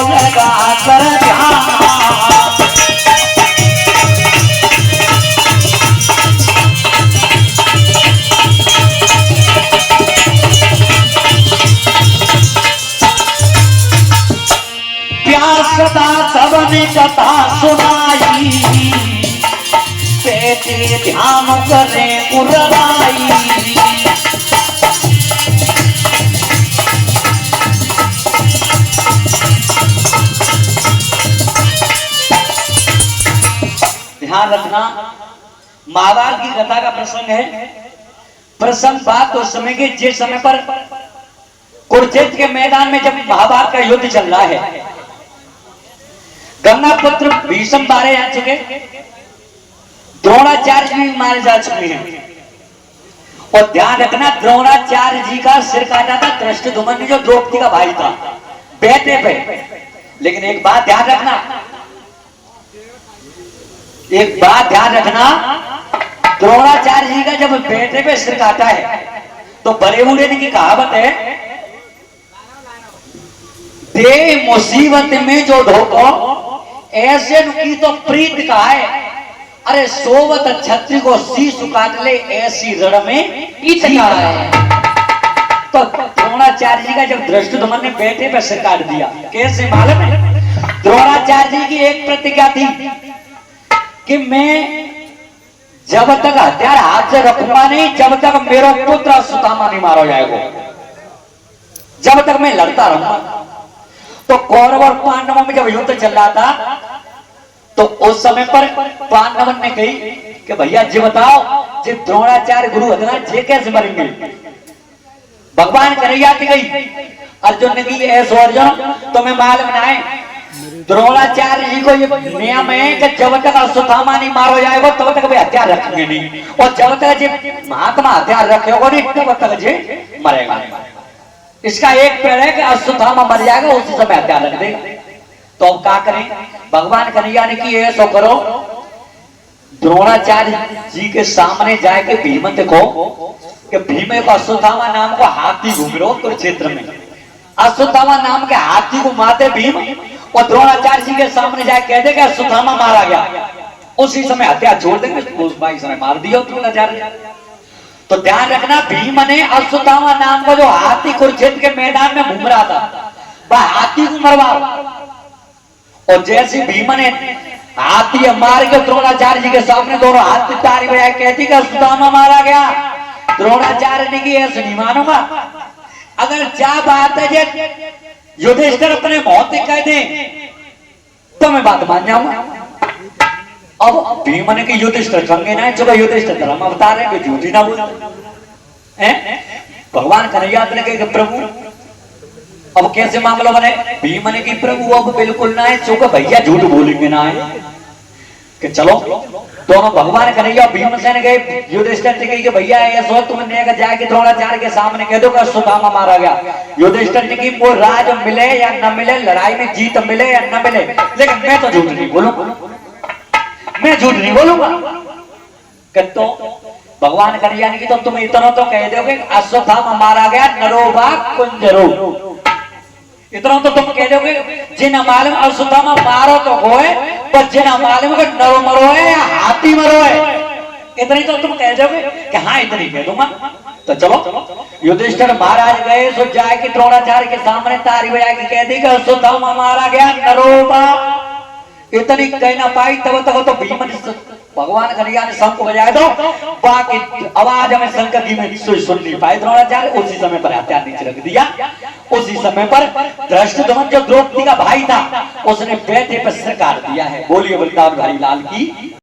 लगा कर ध्यान। सदा सबने कथा सुनाई, बेटे ध्यान करे उड़ाई। ध्यान रखना, महाभारत की कथा का प्रसंग है। प्रसंग बात उस समय के जिस समय पर कुरुक्षेत्र के मैदान में जब महाभारत का युद्ध चल रहा है, गंगा पुत्र भीष्म मारे जा चुके, द्रोणाचार्य भी मारे जा चुके हैं। और ध्यान रखना, द्रोणाचार्य जी का सिर काटा था धृष्टद्युम्न जो द्रौपदी का भाई था, बैठे पे। लेकिन एक बात ध्यान रखना, एक बात ध्यान रखना, द्रोणाचार्य जी का जब बैठे पे सिर काटा है तो बड़े बूढ़े की कहावत है, दे मुसीबत में जो ढोको ऐसे की तो प्रीत का है। अरे सोवत छत्री को शीश काट ले ऐसी रण में इतना है। तो द्रोणाचार्य जी का जब धृष्टद्युम्न ने बेटे पर सिर काट दिया, कैसे मालूम है? द्रोणाचार्य जी की एक प्रतिज्ञा थी कि मैं जब तक हथियार हाथ से रखूंगा नहीं, जब तक मेरा पुत्र अश्वत्थामा नहीं मारा जाएगा, जब तक मैं लड़ता रहूंगा। तो कौरव और पांडवों में जब युद्ध चल रहा था तो उस समय पर पांडवन ने कही कि भैया जी बताओ, जी द्रोणाचार्य गुरु हतना जे कैसे मरेंगे? भगवान कन्हैया की गई। अर्जुन ने की ऐसो अर्जुन तुम्हें मालूम ना है, द्रोणाचार्य जी को ये नियम है कि जब तक अश्वत्थामा नहीं मारो जाएगा तब तक वे हथियार रखेंगे नहीं, और जब तक जी महात्मा हथियार रखेगा नहीं तब तक जी मरेगा। इसका एक पेड़ है कि अश्वत्थामा मर जाएगा उसी समय हथियार रख देगा। तो अब क्या करें? भगवान कन्हैया ने की ऐसा करो, द्रोणाचार्य जी के सामने जाके भीम देखो कि भीम को अश्वत्थामा नाम को हाथी घूम रहे हो कुरुक्षेत्र में। अश्वत्थामा नाम के हाथी को मारते भीम, और द्रोणाचार्य जी के सामने जाके कह दे कि अश्वत्थामा मारा गया, उसी समय हथियार छोड़ देंगे, उस भाई समय मार दिया द्रोणाचार्य। तो ध्यान रखना, भीम ने अश्वत्थामा नाम का जो हाथी कुरुक्षेत्र के मैदान में घूम रहा था, वह हाथी को मरवाओ। और जैसे भीम ने हाथी मार के द्रोणाचार्य जी के सामने दोनों हाथ तारी बजाय कहती कि अश्वत्थामा मारा गया, द्रोणाचार्य ने की ऐसे नहीं मानूंगा। अगर क्या बात है जे युधिष्ठिर अपने मौत कह दे तो मैं बात मान जाऊंगा। अब भीम ने की युधिष्ठिर खंगे ना, जो युधिष्ठिर धर्म अवतार है, झूठी ना बोल। भगवान कन्हैया ने कहे प्रभु अब कैसे मामला बने? भीम ने की प्रभु अब बिल्कुल ना है, चूंकि भैया झूठ बोलेंगे ना है कि चलो दोनों भगवान कन्हैया भीमसेन गए, युधिष्ठिर ने कही कि भैया ऐसा तुमने जाके द्रोणाचार्य के सामने कह दो कि अश्वत्थामा मारा गया। युधिष्ठिर ने की वो राज मिले या न मिले, लड़ाई में जीत मिले या न मिले, लेकिन मैं तो झूठ नहीं बोलूंगा, मैं झूठ नहीं बोलूंगा। तो भगवान कन्हैया ने की तो तुम इतना तो कह दोगे अश्वत्थामा मारा गया नरोवा कुंजरो, इतना तो तुम कह दोगे। जिन्हें मालूम अश्वत्थामा मारो तो होए, पर जिन्हें मालूम कि नरो मरो है या हाथी मरो है, इतनी तो तुम कह दोगे कि हाँ इतनी कह दूंगा। तो चलो युधिष्ठिर महाराज गए, सो जाके द्रोणाचार्य के सामने तारी बजा के कह दी कि अश्वत्थामा मारा गया नरोवा। इतनी कहना पाई तब तक तो भीम ने भगवान कन्हैया ने शंख बजाया, दो बाकी आवाज हमें शंकर की में सुन नहीं पाए द्रोणाचार्य। उसी समय पर हथियार नीचे रख दिया। उसी समय पर धृष्टद्युम्न जो द्रौपदी का भाई था उसने बैठे पर सिर काट दिया है। बोलिए वृंदावन भाई लाल की।